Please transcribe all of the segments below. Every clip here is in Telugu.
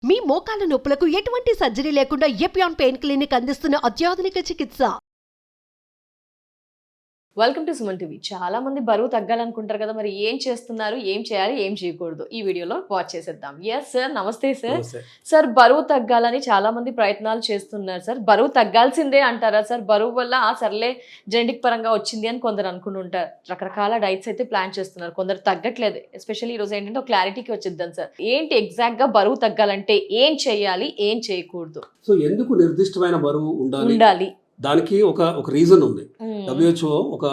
మీ మోకాల నొప్పులకు ఎటువంటి సర్జరీ లేకుండా ఎపియాన్ పెయిన్ క్లినిక్ అందిస్తున్న అత్యాధునిక చికిత్స. Welcome to Suman TV. చాలా మంది బరువు తగ్గాలనుకుంటారు కదా, మరి ఏం చేస్తున్నారు, ఏం చేయాలి, ఏం చేయకూడదు, ఈ వీడియోలో వాచ్ చేసేద్దాం. ఎస్ సార్, నమస్తే సార్. సార్, బరువు తగ్గాలని చాలా మంది ప్రయత్నాలు చేస్తున్నారు సార్. బరువు తగ్గాల్సిందే అంటారా సార్? బరువు వల్ల సర్లే జెనెటిక్ పరంగా వచ్చింది అని కొందరు అనుకుంటుంటారు. రకరకాల డైట్స్ అయితే ప్లాన్ చేస్తున్నారు, కొందరు తగ్గట్లేదు. ఎస్పెషల్లీ ఈ రోజు ఏంటంటే ఒక క్లారిటీకి వచ్చేద్దాం సార్. ఏంటి ఎగ్జాక్ట్ గా బరువు తగ్గాలంటే ఏం చేయాలి, ఏం చేయకూడదు? సో ఎందుకు నిర్దిష్టమైన బరువు ఉండాలి దానికి ఒక రీజన్ ఉంది. WHO ఒక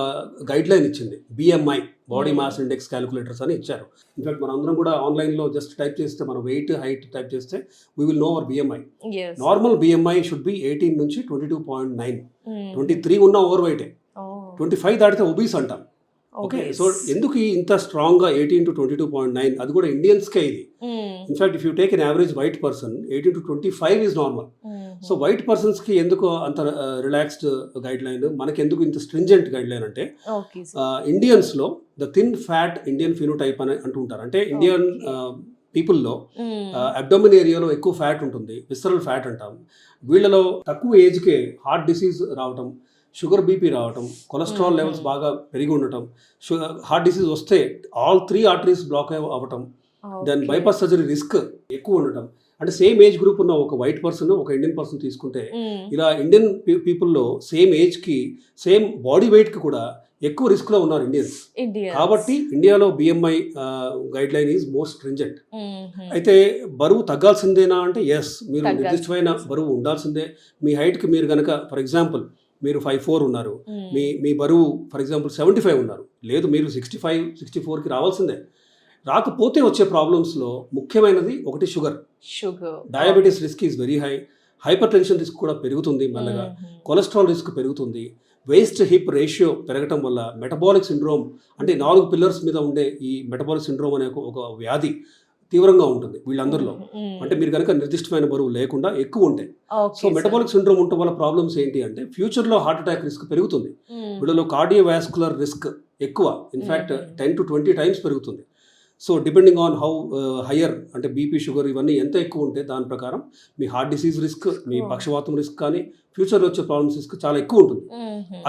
గైడ్ లైన్ ఇచ్చింది, BMI, body mass index calculators అని ఇచ్చారు. ఇన్ఫాక్ట్ మనం అందరం కూడా ఆన్లైన్లో జస్ట్ టైప్ చేస్తే, మన వెయిట్, హైట్ టైప్ చేస్తే we will know our BMI. Normal BMI should be 18 నుంచి 22.9. 23 ఉన్న ఓవర్ వెయిటే, 25 దాటితే ఒబీస్ అంటాం. ఓకే, సో ఎందుకు ఇంత స్ట్రాంగ్ గా 18 to 22.9? అది కూడా ఇండియన్స్కే ఇది. In fact if you take an average white person, 18 to 25 is normal. So white persons కి ఎందుకు అంత రిలాక్స్డ్ గైడ్ లైన్, మనకి ఎందుకు ఇంత స్ట్రింజెంట్ గైడ్ లైన్ అంటే, ఇండియన్స్ లో the thin fat Indian phenotype అని అంటుంటారు. అంటే ఇండియన్ పీపుల్లో అబ్డోమిన్ ఏరియాలో ఎక్కువ ఫ్యాట్ ఉంటుంది, విసరల్ ఫ్యాట్ అంటాం. వీళ్ళలో తక్కువ ఏజ్కే హార్ట్ డిసీజ్ రావటం, షుగర్, బీపీ రావటం, కొలెస్ట్రాల్ లెవెల్స్ బాగా పెరిగి ఉండటం, హార్ట్ డిసీజ్ వస్తే ఆల్ 3 ఆర్టరీస్ బ్లాక్ అవ్వటం, దాని బైపాస్ సర్జరీ రిస్క్ ఎక్కువ ఉండటం. అంటే సేమ్ ఏజ్ గ్రూప్ ఉన్న ఒక వైట్ పర్సన్, ఒక ఇండియన్ పర్సన్ తీసుకుంటే, ఇలా ఇండియన్ పీపుల్లో సేమ్ ఏజ్ కి, సేమ్ బాడీ వెయిట్ కి కూడా ఎక్కువ రిస్క్ లో ఉన్నారు ఇండియన్స్. కాబట్టి ఇండియాలో BMI guide line is most stringent. అయితే బరువు తగ్గాల్సిందేనా అంటే ఎస్, మీరు నిర్దిష్టమైన బరువు ఉండాల్సిందే. మీ హైట్ కి మీరు కనుక, ఫర్ ఎగ్జాంపుల్ మీరు 5'4" ఉన్నారు, మీ బరువు ఫర్ ఎగ్జాంపుల్ 75 ఉన్నారు, లేదు మీరు 65, 64కి రావాల్సిందే. రాకపోతే వచ్చే ప్రాబ్లమ్స్లో ముఖ్యమైనది ఒకటి sugar. Diabetes risk is very high, hyper tension risk కూడా పెరుగుతుంది మెల్లగా, కొలెస్ట్రాల్ రిస్క్ పెరుగుతుంది, వేస్ట్ హిప్ రేషియో పెరగటం వల్ల మెటబాలిక్ సిండ్రోమ్, అంటే 4 పిల్లర్స్ మీద ఉండే ఈ మెటబాలిక్ సిండ్రోమ్ అనే ఒక వ్యాధి తీవ్రంగా ఉంటుంది వీళ్ళందరిలో. అంటే మీరు కనుక నిర్దిష్టమైన బరువు లేకుండా ఎక్కువ ఉంటే, సో మెటబాలిక్ సిండ్రోమ్ ఉండటం వల్ల ప్రాబ్లమ్స్ ఏంటి అంటే, ఫ్యూచర్లో హార్ట్ అటాక్ రిస్క్ పెరుగుతుంది, వీళ్ళలో కార్డియోవాస్కులర్ రిస్క్ ఎక్కువ, ఇన్ఫ్యాక్ట్ 10 to 20 టైమ్స్ పెరుగుతుంది. So depending on how higher, అంటే బీపీ, షుగర్ ఇవన్నీ ఎంత ఎక్కువ ఉంటే దాని ప్రకారం మీ హార్ట్ డిసీజ్ రిస్క్, మీ పక్షవాతం రిస్క్ కానీ, ఫ్యూచర్లో వచ్చే ప్రాబ్లమ్స్ రిస్క్ చాలా ఎక్కువ ఉంటుంది.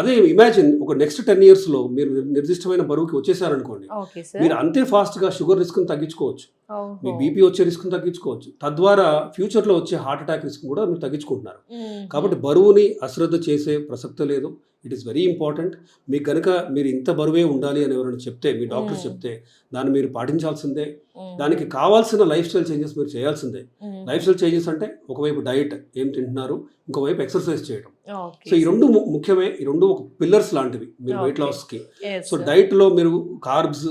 అదే ఇమాజిన్ ఒక నెక్స్ట్ 10 yearsలో మీరు నిర్దిష్టమైన బరువుకి వచ్చేసారనుకోండి, మీరు అంతే ఫాస్ట్గా షుగర్ రిస్క్ని తగ్గించుకోవచ్చు, మీ బీపీ వచ్చే రిస్క్ని తగ్గించుకోవచ్చు, తద్వారా ఫ్యూచర్లో వచ్చే హార్ట్ అటాక్ రిస్క్ కూడా మీరు తగ్గించుకుంటున్నారు. కాబట్టి బరువుని అశ్రద్ధ చేసే ప్రసక్తే లేదు. It is very important. మీకు కనుక మీరు ఇంత బరువే ఉండాలి అని ఎవరైనా చెప్తే, మీ డాక్టర్స్ చెప్తే, దాన్ని మీరు పాటించాల్సిందే. దానికి కావాల్సిన లైఫ్ స్టైల్ చేంజెస్ మీరు చేయాల్సిందే. లైఫ్ స్టైల్ చేంజెస్ అంటే ఒకవైపు డైట్, ఏం తింటున్నారు, ఇంకోవైపు ఎక్సర్సైజ్ చేయడం. సో ఈ రెండు ముఖ్యమే, ఈ రెండు ఒక పిల్లర్స్ లాంటివి మీరు వెయిట్ లాస్కి. సో డైట్లో మీరు carbs,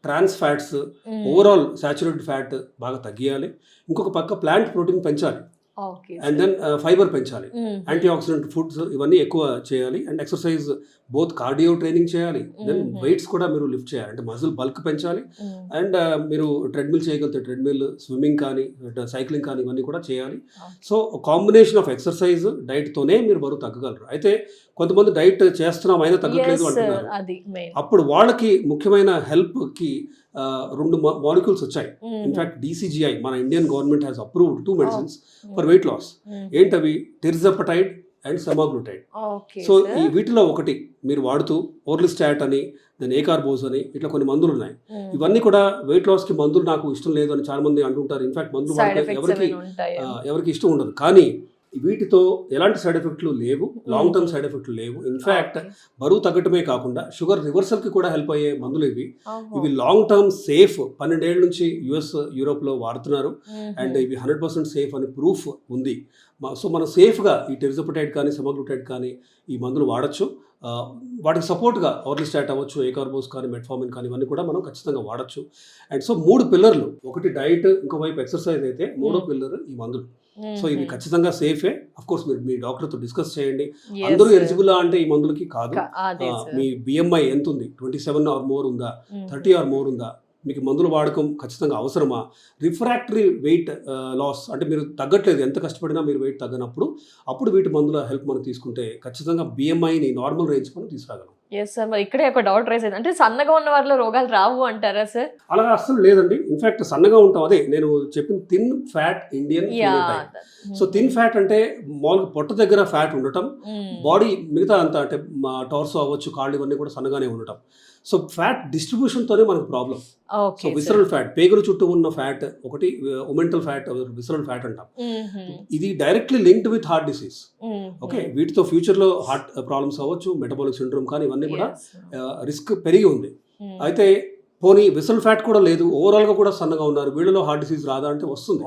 trans fats, overall saturated fat బాగా తగ్గియాలి. ఇంకొక పక్క ప్లాంట్ ప్రోటీన్ పెంచాలి, అండ్ దెన్ ఫైబర్ పెంచాలి, యాంటీ ఆక్సిడెంట్ ఫుడ్స్ ఇవన్నీ ఎక్కువ చేయాలి, and exercise both cardio training చేయాలి, దెన్ వెయిట్స్ కూడా మీరు లిఫ్ట్ చేయాలి, అంటే మజిల్ బల్క్ పెంచాలి, అండ్ మీరు ట్రెడ్మిల్ చేయగలిగితే ట్రెడ్మిల్, స్విమ్మింగ్ కానీ, సైక్లింగ్ కానీ ఇవన్నీ కూడా చేయాలి. సో కాంబినేషన్ ఆఫ్ ఎక్సర్సైజ్, డైట్తోనే మీరు బరువు తగ్గగలరు. అయితే కొంతమంది డైట్ చేస్తున్నాం అయినా తగ్గట్లేదు అంటున్నారు. అప్పుడు వాళ్ళకి ముఖ్యమైన హెల్ప్కి 2 మాలిక్యూల్స్ వచ్చాయి. ఇన్ఫాక్ట్ DCGI, మన Indian government has approved 2 medicines for weight loss. ఏంటవి? Tirzepatide and semaglutide. సో ఈ వీటిలో ఒకటి మీరు వాడుతూ, ఓర్లిస్టాట్ అని, దాని ఏకార్బోజ్ అని, ఇట్లా కొన్ని మందులు ఉన్నాయి. ఇవన్నీ కూడా వెయిట్ లాస్కి మందులు నాకు ఇష్టం లేదు అని చాలా మంది అంటుంటారు. ఇన్ఫాక్ట్ మందులు ఎవరికి ఇష్టం ఉండదు, కానీ వీటితో ఎలాంటి సైడ్ ఎఫెక్ట్లు లేవు, లాంగ్ టర్మ్ సైడ్ ఎఫెక్ట్లు లేవు. ఇన్ఫాక్ట్ బరువు తగ్గటమే కాకుండా షుగర్ రివర్సల్కి కూడా హెల్ప్ అయ్యే మందులు ఇవి. ఇవి లాంగ్ టర్మ్ సేఫ్, 12 ఏళ్ళ నుంచి US, యూరోప్లో వాడుతున్నారు, అండ్ ఇవి 100% సేఫ్ అని ప్రూఫ్ ఉంది. సో మనం సేఫ్గా ఈ టెర్జపటైడ్ కానీ, సెమాగ్లూటైడ్ కానీ ఈ మందులు వాడచ్చు. వాటికి సపోర్ట్గా ఓర్లిస్టాట్ అవ్వచ్చు, ఏకార్బోస్ కానీ, మెట్ఫార్మిన్ కానీ ఇవన్నీ కూడా మనం ఖచ్చితంగా వాడచ్చు. అండ్ సో 3 పిల్లర్లు, ఒకటి డైట్, ఇంకోవైపు ఎక్సర్సైజ్ అయితే, 3వ పిల్లర్ ఈ మందులు. సో ఇవి ఖచ్చితంగా సేఫే. అఫ్ కోర్స్ మీరు మీ డాక్టర్తో డిస్కస్ చేయండి. అందరూ ఎలిజిబుల్ అంటే ఈ మందులకి కాదు. మీ BMI ఎంత ఉంది, 27 ఆర్ మోర్ ఉందా, 30 ఆర్ మోర్ ఉందా, మీకు మందుల వాడకం ఖచ్చితంగా అవసరమా, రిఫ్రాక్టరీ వెయిట్ లాస్ అంటే మీరు తగ్గట్లేదు, ఎంత కష్టపడినా మీరు వెయిట్ తగ్గనప్పుడు, అప్పుడు వీటి మందుల హెల్ప్ మనం తీసుకుంటే ఖచ్చితంగా BMIని నార్మల్ రేంజ్ మనం తీసుకురాగలం. ఎస్ సార్, మరి ఇక్కడే ఒక డౌట్ రైజ్ అయింది, అంటే సన్నగా ఉన్న వారిలో రోగాలు రావు అంటారా సార్? అలా అస్సలు లేదండి. ఇన్ఫాక్ట్ సన్నగా ఉంటాం, అదే నేను చెప్పిన thin fat Indian. So thin fat అంటే మామూలుగా పొట్ట దగ్గర ఫ్యాట్ ఉండటం, బాడీ మిగతా అంతా అంటే మా టార్సో అవ్వచ్చు, కాళ్ళు ఇవన్నీ కూడా సన్నగానే ఉండటం. సో ఫ్యాట్ డిస్ట్రిబ్యూషన్తోనే మనకు ప్రాబ్లం. సో విసరల్ ఫ్యాట్, పేగుల చుట్టూ ఉన్న ఫ్యాట్ ఒకటి, ఒమెంటల్ ఫ్యాట్, విసరల్ ఫ్యాట్ అంటాం. ఇది directly linked with heart disease. Okay, వీటితో ఫ్యూచర్లో హార్ట్ ప్రాబ్లమ్స్ అవ్వచ్చు, మెటబాలిక్ సిండ్రోమ్ కానీ ఇవన్నీ కూడా రిస్క్ పెరిగి ఉంది. అయితే పోనీ విసల్ ఫ్యాట్ కూడా లేదు, ఓవరాల్ గా కూడా సన్నగా ఉన్నారు, వీళ్ళలో హార్ట్ డిసీజ్ రాదా అంటే వస్తుంది.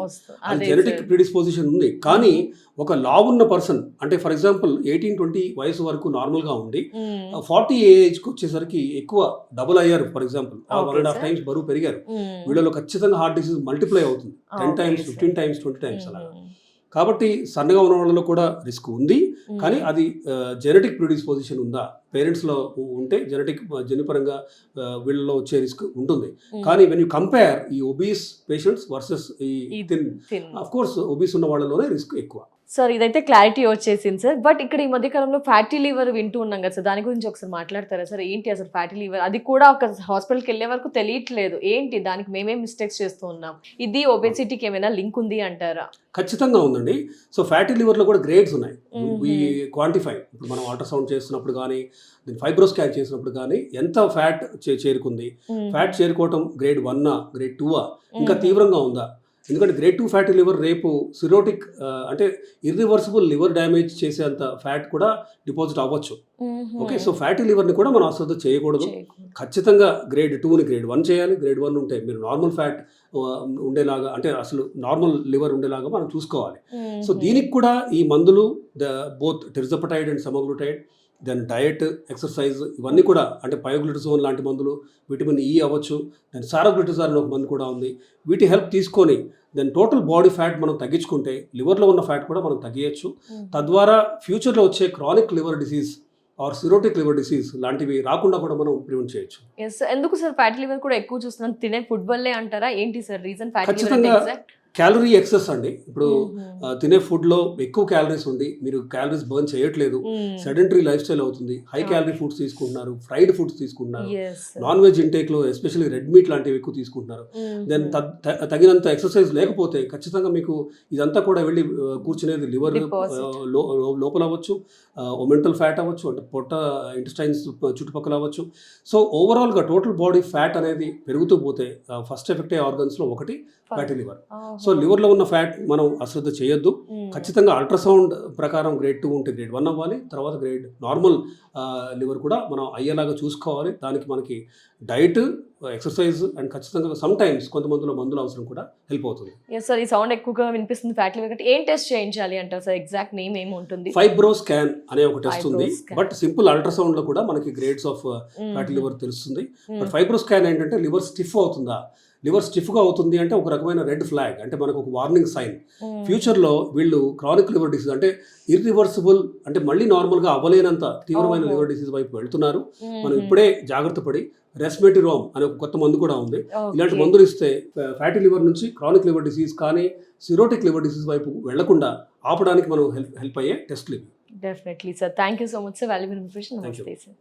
అది జెనెటిక్ ప్రిడిస్పోజిషన్ ఉంది. కానీ ఒక లావ్ ఉన్న పర్సన్ అంటే ఫర్ ఎగ్జాంపుల్ 18-20 వయసు వరకు నార్మల్ గా ఉండి 40 ఏజ్కి వచ్చేసరికి ఎక్కువ డబుల్ అయ్యారు, ఫర్ ఎగ్జాంపుల్ 1.5 times బరువు పెరిగారు, వీళ్ళలో ఖచ్చితంగా హార్ట్ డిసీజ్ మల్టిప్లై అవుతుంది 10 times, 15 times, 20 times అలా. కాబట్టి సన్నగా ఉన్న వాళ్ళలో కూడా రిస్క్ ఉంది. కానీ అది జెనెటిక్ ప్రిడిస్పోజిషన్ ఉందా, పేరెంట్స్లో ఉంటే జెనెటిక్ జన్యుపరంగా వీళ్ళలో వచ్చే రిస్క్ ఉంటుంది. కానీ వెన్ యూ కంపేర్ ఈ ఒబీస్ పేషెంట్స్ వర్సెస్ ఈ థిన్, ఆఫ్ కోర్స్ ఒబీస్ ఉన్న వాళ్ళలోనే రిస్క్ ఎక్కువ. సార్ ఇదైతే క్లారిటీ వచ్చేసింది సార్. బట్ ఇక్కడ ఈ మధ్య కాలంలో ఫ్యాటీ లివర్ వింటూ ఉన్నాం కదా సార్, దాని గురించి ఒకసారి మాట్లాడతారా సార్? ఏంటి అసలు ఫ్యాటీ లివర్? అది కూడా ఒక హాస్పిటల్కి వెళ్ళే వరకు తెలియట్లేదు, ఏంటి దానికి మేమేం మిస్టేక్స్ చేస్తూ ఉన్నాం, ఇది ఒబెసిటీకి ఏమైనా లింక్ ఉంది అంటారా? ఖచ్చితంగా ఉందండి. సో ఫ్యాటీ లివర్లో కూడా గ్రేడ్స్ ఉన్నాయి, ఈ క్వాంటిఫై. ఇప్పుడు మనం అల్ట్రాసౌండ్ చేస్తున్నప్పుడు కానీ, ఫైబ్రో స్కాన్ చేసినప్పుడు కానీ ఎంత ఫ్యాట్ చేరుకుంది, ఫ్యాట్ చేరుకోవటం గ్రేడ్ 1, గ్రేడ్ 2 ఇంకా తీవ్రంగా ఉందా? ఎందుకంటే గ్రేడ్ 2 ఫ్యాటీ లివర్ రేపు సిరోటిక్ అంటే ఇర్రివర్సిబుల్ లివర్ డ్యామేజ్ చేసేంత ఫ్యాట్ కూడా డిపాజిట్ అవ్వచ్చు. ఓకే, సో ఫ్యాటీ లివర్ని కూడా మనం అశ్రద్ధ చేయకూడదు. ఖచ్చితంగా గ్రేడ్ 2ని గ్రేడ్ 1 చేయాలి. గ్రేడ్ 1 ఉంటే మీరు నార్మల్ ఫ్యాట్ ఉండేలాగా, అంటే అసలు నార్మల్ లివర్ ఉండేలాగా మనం చూసుకోవాలి. సో దీనికి కూడా ఈ మందులు, both tirzepatide and semaglutide, then diet, exercise, ఇవన్నీ కూడా, అంటే పయోగ్లిటజోన్ లాంటి మందులు, విటమిన్ ఈ అవ్వచ్చు, దెన్ సారోగ్లిటజాన్ అని ఒక మందు కూడా ఉంది. వీటి హెల్ప్ తీసుకొని దెన్ టోటల్ బాడీ ఫ్యాట్ మనం తగ్గించుకుంటే లివర్లో ఉన్న ఫ్యాట్ కూడా మనం తగ్గించచ్చు. తద్వారా ఫ్యూచర్లో వచ్చే chronic liver disease are cirrhotic liver disease లాంటివి రాకుండా కూడా మనం ప్రివెంట్ చేయొచ్చు. ఎందుకు సార్ ఫ్యాటీ లివర్ కూడా ఎక్కువ చూస్తున్నాం, తినే ఫుడ్ వల్లే అంటారా? ఏంటి సార్ రీజన్? ఖచ్చితంగా క్యాలరీ ఎక్సెస్ అండి. ఇప్పుడు తినే ఫుడ్లో ఎక్కువ క్యాలరీస్ ఉండి మీరు క్యాలరీస్ బర్న్ చేయట్లేదు, సెడెంటరీ లైఫ్ స్టైల్ అవుతుంది, హై క్యాలరీ ఫుడ్స్ తీసుకుంటున్నారు, ఫ్రైడ్ ఫుడ్స్ తీసుకుంటున్నారు, నాన్ వెజ్ ఇంటేక్లో ఎస్పెషల్లీ రెడ్ మీట్ లాంటివి ఎక్కువ తీసుకుంటున్నారు. దెన్ తగినంత ఎక్సర్సైజ్ లేకపోతే ఖచ్చితంగా మీకు ఇదంతా కూడా వెళ్ళి కూర్చునేది లివర్ లోపల అవ్వచ్చు, ఒమెంటల్ ఫ్యాట్ అవ్వచ్చు, అంటే పొట్ట ఇంటెస్టైన్స్ చుట్టుపక్కల అవ్వచ్చు. సో ఓవరాల్గా టోటల్ బాడీ ఫ్యాట్ అనేది పెరుగుతూ పోతే ఫస్ట్ ఎఫెక్ట్ అయ్యే ఆర్గన్స్లో ఒకటి ఫ్యాటీ లివర్. సో లివర్లో ఉన్న ఫ్యాట్ మనం అశ్రద్ధ చేయొద్దు. ఖచ్చితంగా అల్ట్రాసౌండ్ ప్రకారం గ్రేడ్ 2 ఉంటే గ్రేడ్ 1 అవ్వాలి, తర్వాత గ్రేడ్ నార్మల్ లివర్ కూడా మనం అయ్యేలాగా చూసుకోవాలి. దానికి మనకి డైట్, ఎక్సర్సైజ్ అండ్ ఖచ్చితంగా సమ్ టైమ్స్ కొంతమందిలో మందులు అవసరం కూడా హెల్ప్ అవుతుంది. సార్ ఈ సౌండ్ ఎక్కువగా వినిపిస్తుంది ఫ్యాటీ లివర్, ఏం టెస్ట్ చేయించాలి అంటారు సార్? ఎగ్జాక్ట్ నేమ్ ఏమి ఉంటుంది? ఫైబ్రో స్కాన్ అనే ఒక టెస్ట్ ఉంది. బట్ సింపుల్ అల్ట్రాసౌండ్ లో కూడా మనకి గ్రేడ్స్ ఆఫ్ ఫ్యాటీ లివర్ తెలుస్తుంది. బట్ ఫైబ్రో స్కాన్ ఏంటంటే లివర్ స్టిఫ్ అవుతుందా, లివర్ స్టిఫ్గా అవుతుంది అంటే ఒక రకమైన రెడ్ ఫ్లాగ్, అంటే మనకు ఒక వార్నింగ్ సైన్. ఫ్యూచర్లో వీళ్ళు క్రానిక్ లివర్ డిసీజ్ అంటే ఇర్రివర్సిబుల్, అంటే మళ్ళీ నార్మల్గా అవ్వలేనంత తీవ్రమైన లివర్ డిసీజ్ వైపు వెళ్తున్నారు. మనం ఇప్పుడే జాగ్రత్త పడి రెస్మెటిరోమ్ అనే ఒక కొత్త మందు కూడా ఉంది. ఇలాంటి మందులు ఇస్తే ఫ్యాటీ లివర్ నుంచి క్రానిక్ లివర్ డిసీజ్ కానీ సిరోటిక్ లివర్ డిసీజ్ వైపు వెళ్లకుండా ఆపడానికి మనం హెల్ప్ అయ్యే టెస్ట్లు ఇవి. Definitely sir, thank you so much sir, valuable information. నమస్తే సార్.